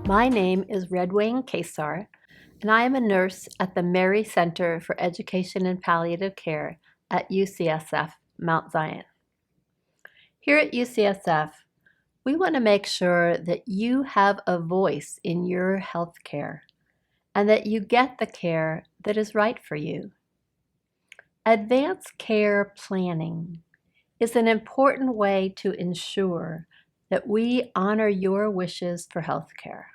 My name is Redwing Keyssar, and I am a nurse at the MeriCenter for Education and Palliative Care at UCSF Mount Zion. Here at UCSF, we want to make sure that you have a voice in your health care and that you get the care that is right for you. Advanced care planning is an important way to ensure that we honor your wishes for health care.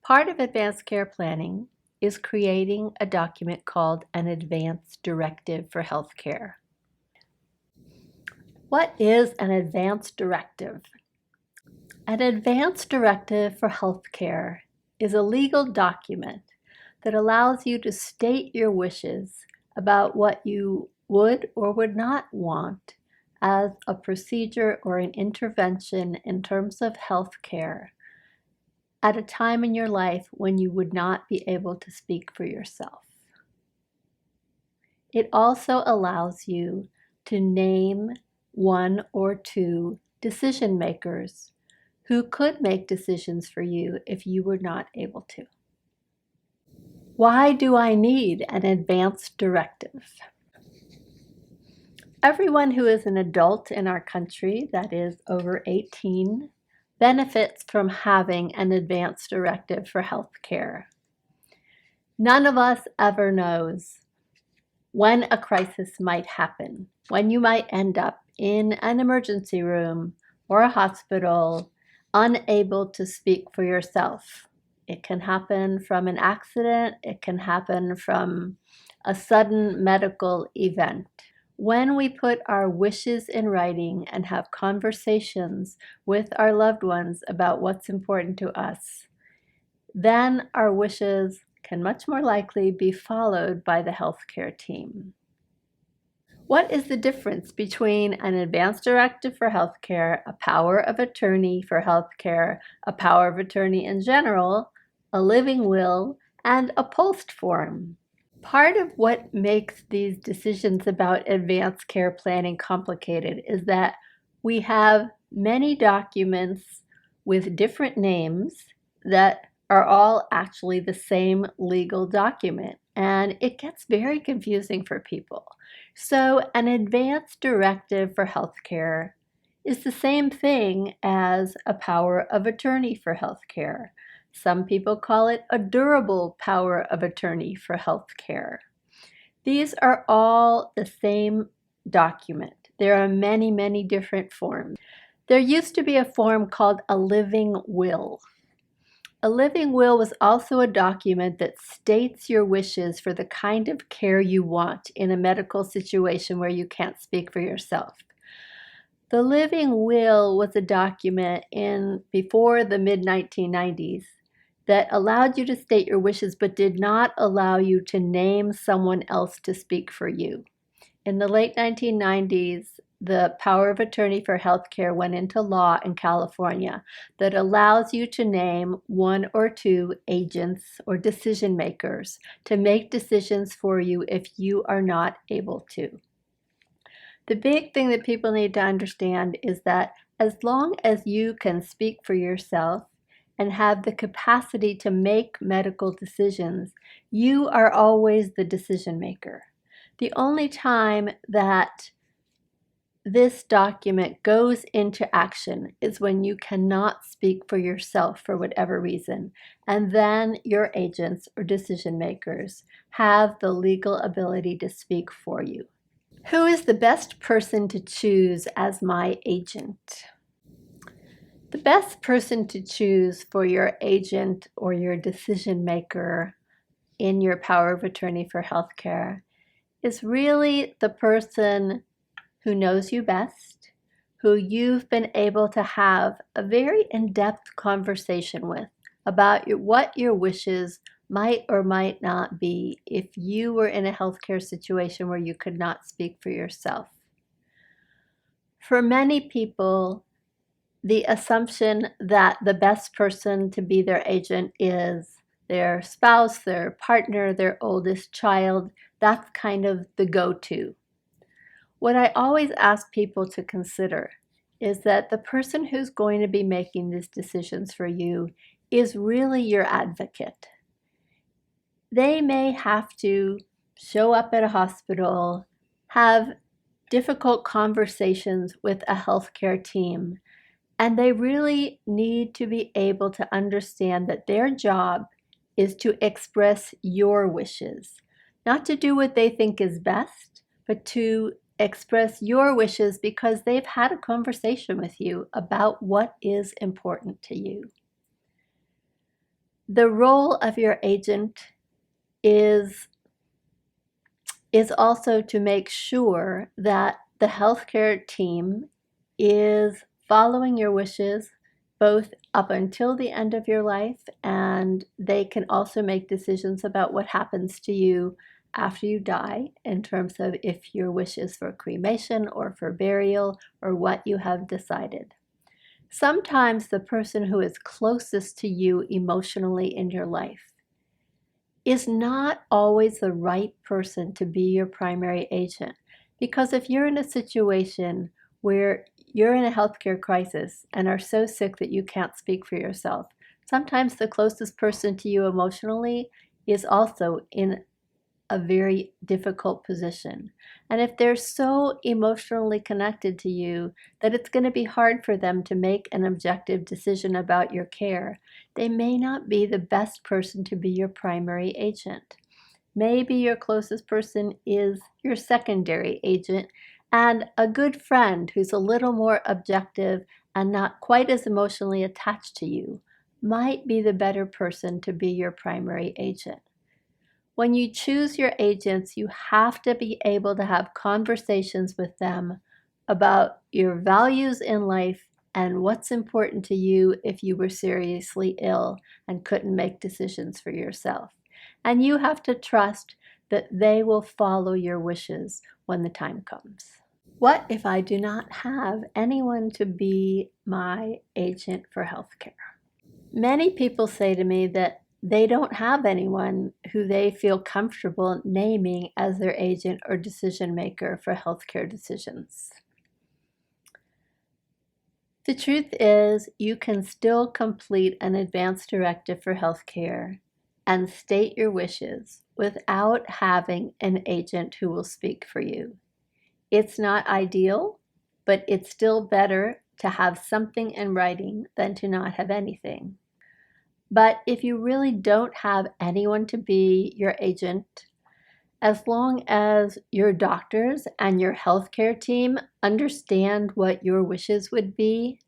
Part of advanced care planning is creating a document called an Advance Directive for Healthcare. What is an Advance Directive? An Advance Directive for Healthcare is a legal document that allows you to state your wishes about what you would or would not want as a procedure or an intervention in terms of healthcare at a time in your life when you would not be able to speak for yourself. It also allows you to name one or two decision makers who could make decisions for you if you were not able to. Why do I need an advance directive? Everyone who is an adult in our country, that is over 18, benefits from having an advance directive for health care. None of us ever knows when a crisis might happen, when you might end up in an emergency room or a hospital, unable to speak for yourself. It can happen from an accident, it can happen from a sudden medical event. When we put our wishes in writing and have conversations with our loved ones about what's important to us, then our wishes can much more likely be followed by the healthcare team. What is the difference between an advance directive for healthcare, a power of attorney for healthcare, a power of attorney in general, a living will, and a post form? Part of what makes these decisions about advanced care planning complicated is that we have many documents with different names that are all actually the same legal document, and it gets very confusing for people. So an advance directive for healthcare is the same thing as a power of attorney for healthcare. Some people call it a durable power of attorney for healthcare. These are all the same document. There are many, many different forms. There used to be a form called a living will. A living will was also a document that states your wishes for the kind of care you want in a medical situation where you can't speak for yourself. The living will was a document before the mid-1990s that allowed you to state your wishes but did not allow you to name someone else to speak for you. In the late 1990s, the power of attorney for healthcare went into law in California that allows you to name one or two agents or decision makers to make decisions for you if you are not able to. The big thing that people need to understand is that as long as you can speak for yourself and have the capacity to make medical decisions, you are always the decision maker. The only time that this document goes into action is when you cannot speak for yourself for whatever reason, and then your agents or decision makers have the legal ability to speak for you. Who is the best person to choose as my agent? The best person to choose for your agent or your decision maker in your power of attorney for healthcare is really the person who knows you best, who you've been able to have a very in-depth conversation with about what your wishes might or might not be if you were in a healthcare situation where you could not speak for yourself. For many people, the assumption that the best person to be their agent is their spouse, their partner, their oldest child. That's kind of the go-to. What I always ask people to consider is that the person who's going to be making these decisions for you is really your advocate. They may have to show up at a hospital, have difficult conversations with a healthcare team, and they really need to be able to understand that their job is to express your wishes, not to do what they think is best, but to express your wishes because they've had a conversation with you about what is important to you. The role of your agent is also to make sure that the healthcare team is following your wishes both up until the end of your life, and they can also make decisions about what happens to you after you die in terms of if your wish is for cremation or for burial or what you have decided. Sometimes the person who is closest to you emotionally in your life is not always the right person to be your primary agent. Because if you're in a situation where you're in a healthcare crisis and are so sick that you can't speak for yourself, sometimes the closest person to you emotionally is also in a very difficult position. And if they're so emotionally connected to you that it's going to be hard for them to make an objective decision about your care, they may not be the best person to be your primary agent. Maybe your closest person is your secondary agent, and a good friend who's a little more objective and not quite as emotionally attached to you might be the better person to be your primary agent. When you choose your agents, you have to be able to have conversations with them about your values in life and what's important to you if you were seriously ill and couldn't make decisions for yourself. And you have to trust that they will follow your wishes when the time comes. What if I do not have anyone to be my agent for healthcare? Many people say to me that they don't have anyone who they feel comfortable naming as their agent or decision maker for healthcare decisions. The truth is, you can still complete an advance directive for healthcare and state your wishes without having an agent who will speak for you. It's not ideal, but it's still better to have something in writing than to not have anything. But if you really don't have anyone to be your agent, as long as your doctors and your healthcare team understand what your wishes would be,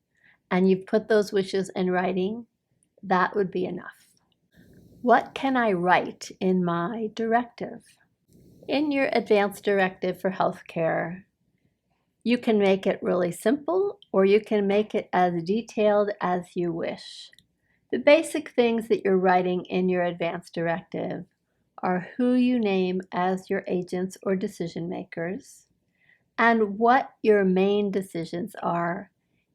and you put those wishes in writing, that would be enough. What can I write in my directive? In your advance directive for healthcare, you can make it really simple, or you can make it as detailed as you wish. The basic things that you're writing in your advance directive are who you name as your agents or decision makers, and what your main decisions are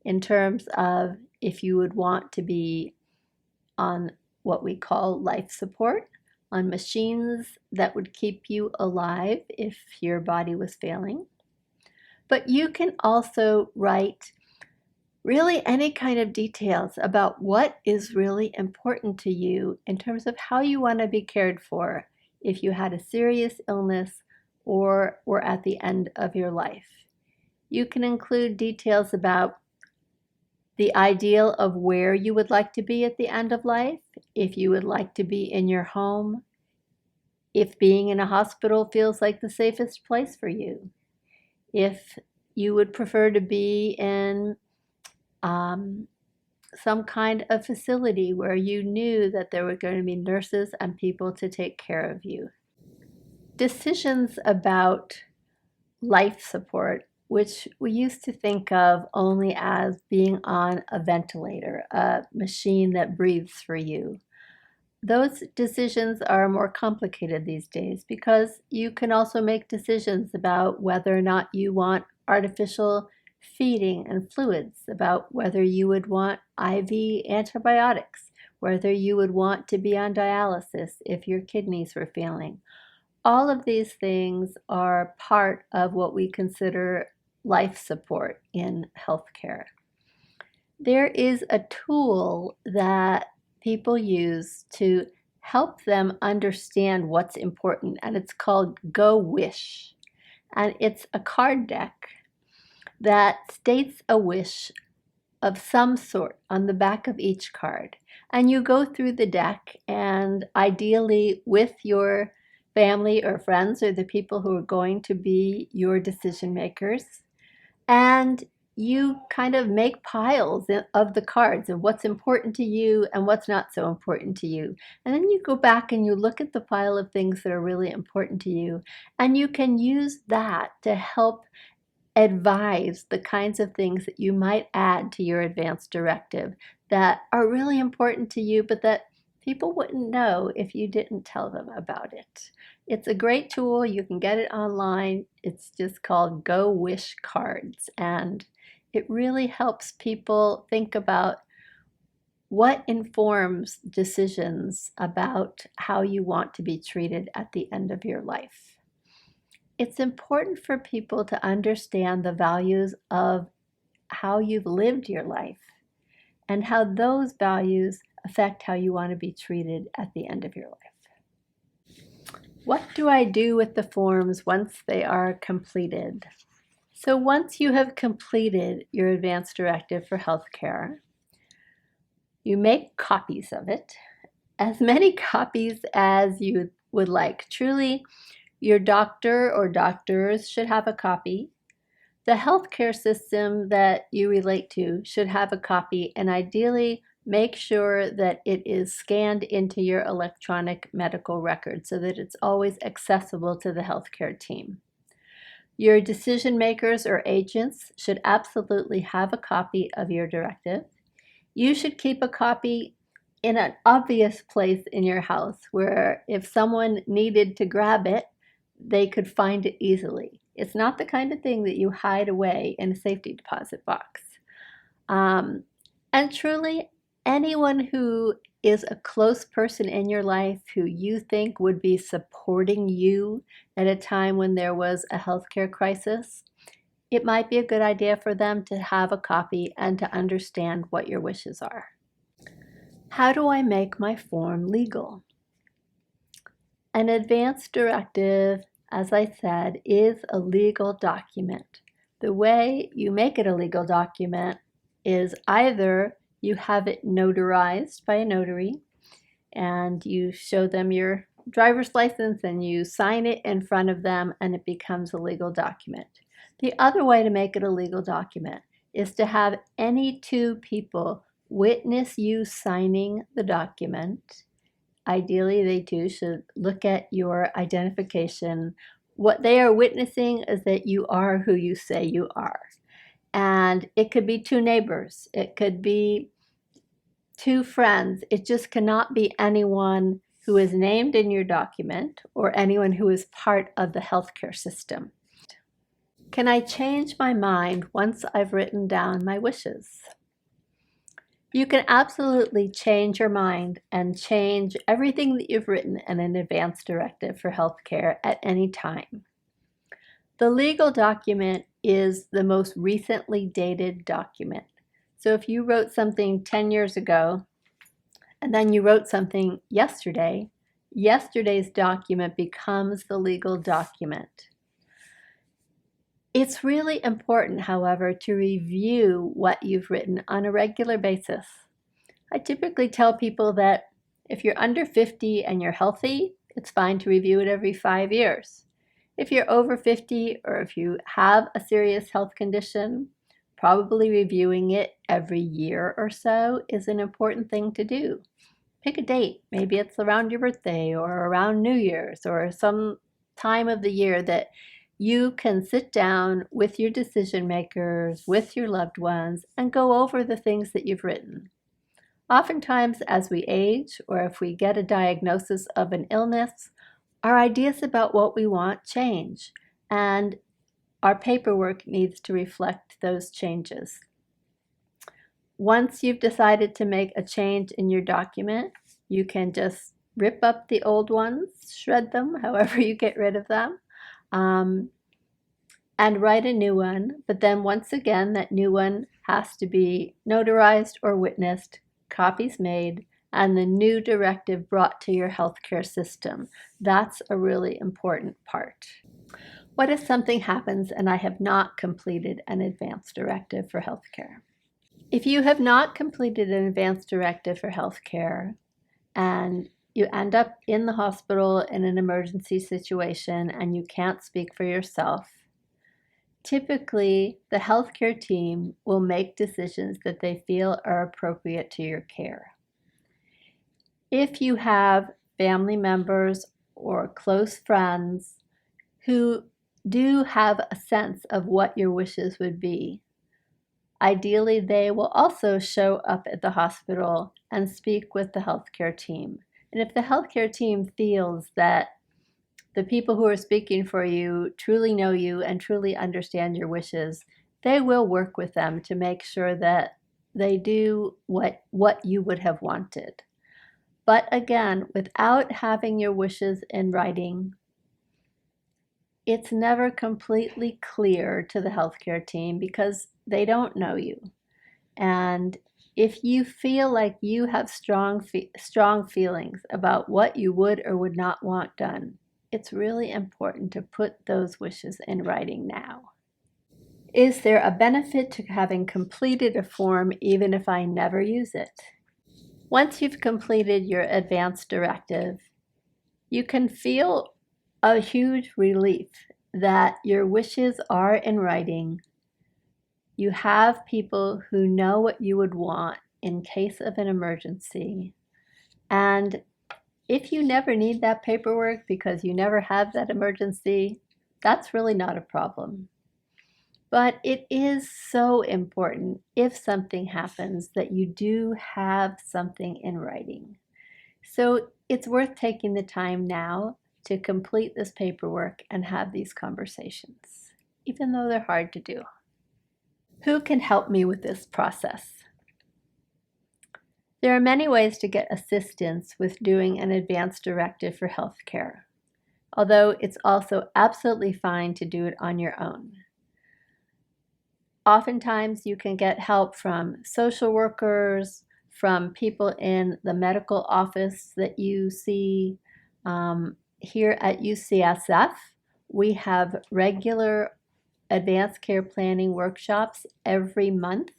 in terms of if you would want to be on what we call life support, on machines that would keep you alive if your body was failing. But you can also write really any kind of details about what is really important to you in terms of how you want to be cared for if you had a serious illness or were at the end of your life. You can include details about the ideal of where you would like to be at the end of life, if you would like to be in your home, if being in a hospital feels like the safest place for you, if you would prefer to be in some kind of facility where you knew that there were going to be nurses and people to take care of you. Decisions about life support, which we used to think of only as being on a ventilator, a machine that breathes for you. Those decisions are more complicated these days because you can also make decisions about whether or not you want artificial feeding and fluids, about whether you would want IV antibiotics, whether you would want to be on dialysis if your kidneys were failing. All of these things are part of what we consider life support in healthcare. There is a tool that people use to help them understand what's important, and it's called Go Wish. And it's a card deck that states a wish of some sort on the back of each card. And you go through the deck, and ideally with your family or friends or the people who are going to be your decision makers, and you kind of make piles of the cards of what's important to you and what's not so important to you. And then you go back and you look at the pile of things that are really important to you, and you can use that to help advise the kinds of things that you might add to your advance directive that are really important to you, but that people wouldn't know if you didn't tell them about it. It's a great tool. You can get it online. It's just called Go Wish Cards, and it really helps people think about what informs decisions about how you want to be treated at the end of your life. It's important for people to understand the values of how you've lived your life and how those values affect how you want to be treated at the end of your life. What do I do with the forms once they are completed? So once you have completed your advance directive for healthcare, you make copies of it, as many copies as you would like. Truly, your doctor or doctors should have a copy. The healthcare system that you relate to should have a copy, and ideally make sure that it is scanned into your electronic medical record so that it's always accessible to the healthcare team. Your decision makers or agents should absolutely have a copy of your directive. You should keep a copy in an obvious place in your house where if someone needed to grab it, they could find it easily. It's not the kind of thing that you hide away in a safety deposit box. And truly, anyone who is a close person in your life who you think would be supporting you at a time when there was a healthcare crisis, it might be a good idea for them to have a copy and to understand what your wishes are. How do I make my form legal? An advance directive, as I said, is a legal document. The way you make it a legal document is either you have it notarized by a notary and you show them your driver's license and you sign it in front of them and it becomes a legal document. The other way to make it a legal document is to have any two people witness you signing the document. Ideally, they too should look at your identification. What they are witnessing is that you are who you say you are. And it could be two neighbors. It could be two friends. It just cannot be anyone who is named in your document or anyone who is part of the healthcare system. Can I change my mind once I've written down my wishes? You can absolutely change your mind and change everything that you've written in an advance directive for healthcare at any time. The legal document is the most recently dated document. So if you wrote something 10 years ago and then you wrote something yesterday, yesterday's document becomes the legal document. It's really important, however, to review what you've written on a regular basis. I typically tell people that if you're under 50 and you're healthy, it's fine to review it every 5 years. If you're over 50 or if you have a serious health condition, probably reviewing it every year or so is an important thing to do. Pick a date. Maybe it's around your birthday or around New Year's or some time of the year that you can sit down with your decision makers, with your loved ones, and go over the things that you've written. Oftentimes, as we age, or if we get a diagnosis of an illness, our ideas about what we want change, and our paperwork needs to reflect those changes. Once you've decided to make a change in your document, you can just rip up the old ones, shred them, however you get rid of them, and write a new one. But then once again, that new one has to be notarized or witnessed, copies made, and the new directive brought to your healthcare system. That's a really important part. What if something happens and I have not completed an advance directive for healthcare? If you have not completed an advance directive for healthcare and you end up in the hospital in an emergency situation and you can't speak for yourself, typically the healthcare team will make decisions that they feel are appropriate to your care. If you have family members or close friends who do have a sense of what your wishes would be, ideally they will also show up at the hospital and speak with the healthcare team. And if the healthcare team feels that the people who are speaking for you truly know you and truly understand your wishes, they will work with them to make sure that they do what you would have wanted. But again, without having your wishes in writing, it's never completely clear to the healthcare team because they don't know you. And if you feel like you have strong feelings about what you would or would not want done, it's really important to put those wishes in writing now. Is there a benefit to having completed a form even if I never use it? Once you've completed your advance directive, you can feel a huge relief that your wishes are in writing. You have people who know what you would want in case of an emergency. And if you never need that paperwork because you never have that emergency, that's really not a problem. But it is so important if something happens that you do have something in writing. So it's worth taking the time now to complete this paperwork and have these conversations, even though they're hard to do. Who can help me with this process? There are many ways to get assistance with doing an advance directive for healthcare, although it's also absolutely fine to do it on your own. Oftentimes you can get help from social workers, from people in the medical office that you see. Here at UCSF, we have regular advanced care planning workshops every month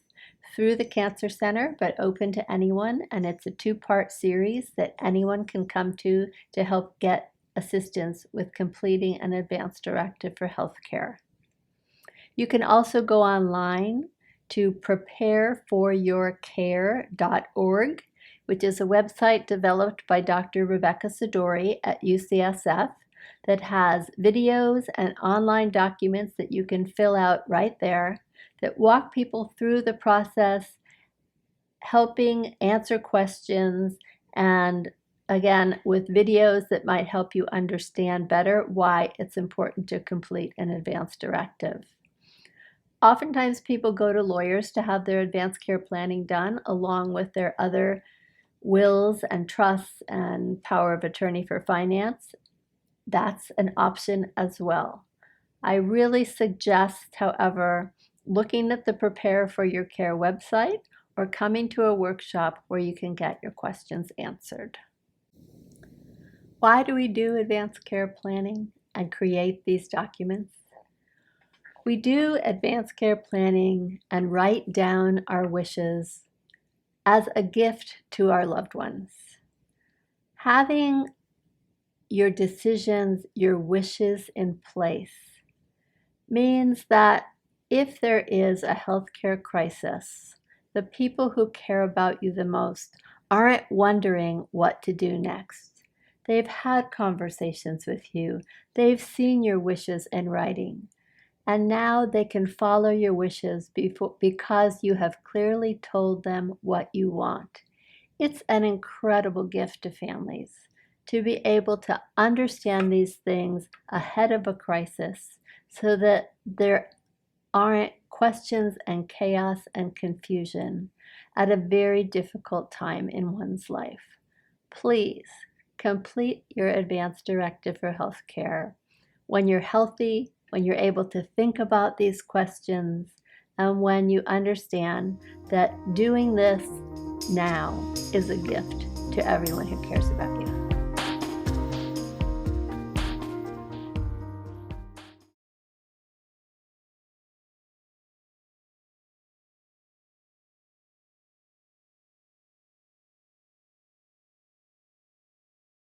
through the Cancer Center, but open to anyone. And it's a 2-part series that anyone can come to help get assistance with completing an advance directive for healthcare. You can also go online to prepareforyourcare.org, which is a website developed by Dr. Rebecca Sidori at UCSF that has videos and online documents that you can fill out right there that walk people through the process, helping answer questions, and again, with videos that might help you understand better why it's important to complete an advance directive. Oftentimes people go to lawyers to have their advanced care planning done along with their other wills and trusts and power of attorney for finance. That's an option as well. I really suggest, however, looking at the Prepare for Your Care website or coming to a workshop where you can get your questions answered. Why do we do advanced care planning and create these documents? We do advanced care planning and write down our wishes as a gift to our loved ones. Having your decisions, your wishes in place means that if there is a healthcare crisis, the people who care about you the most aren't wondering what to do next. They've had conversations with you. They've seen your wishes in writing. And now they can follow your wishes because you have clearly told them what you want. It's an incredible gift to families to be able to understand these things ahead of a crisis so that there aren't questions and chaos and confusion at a very difficult time in one's life. Please complete your advance directive for healthcare when you're healthy, when you're able to think about these questions, and when you understand that doing this now is a gift to everyone who cares about you.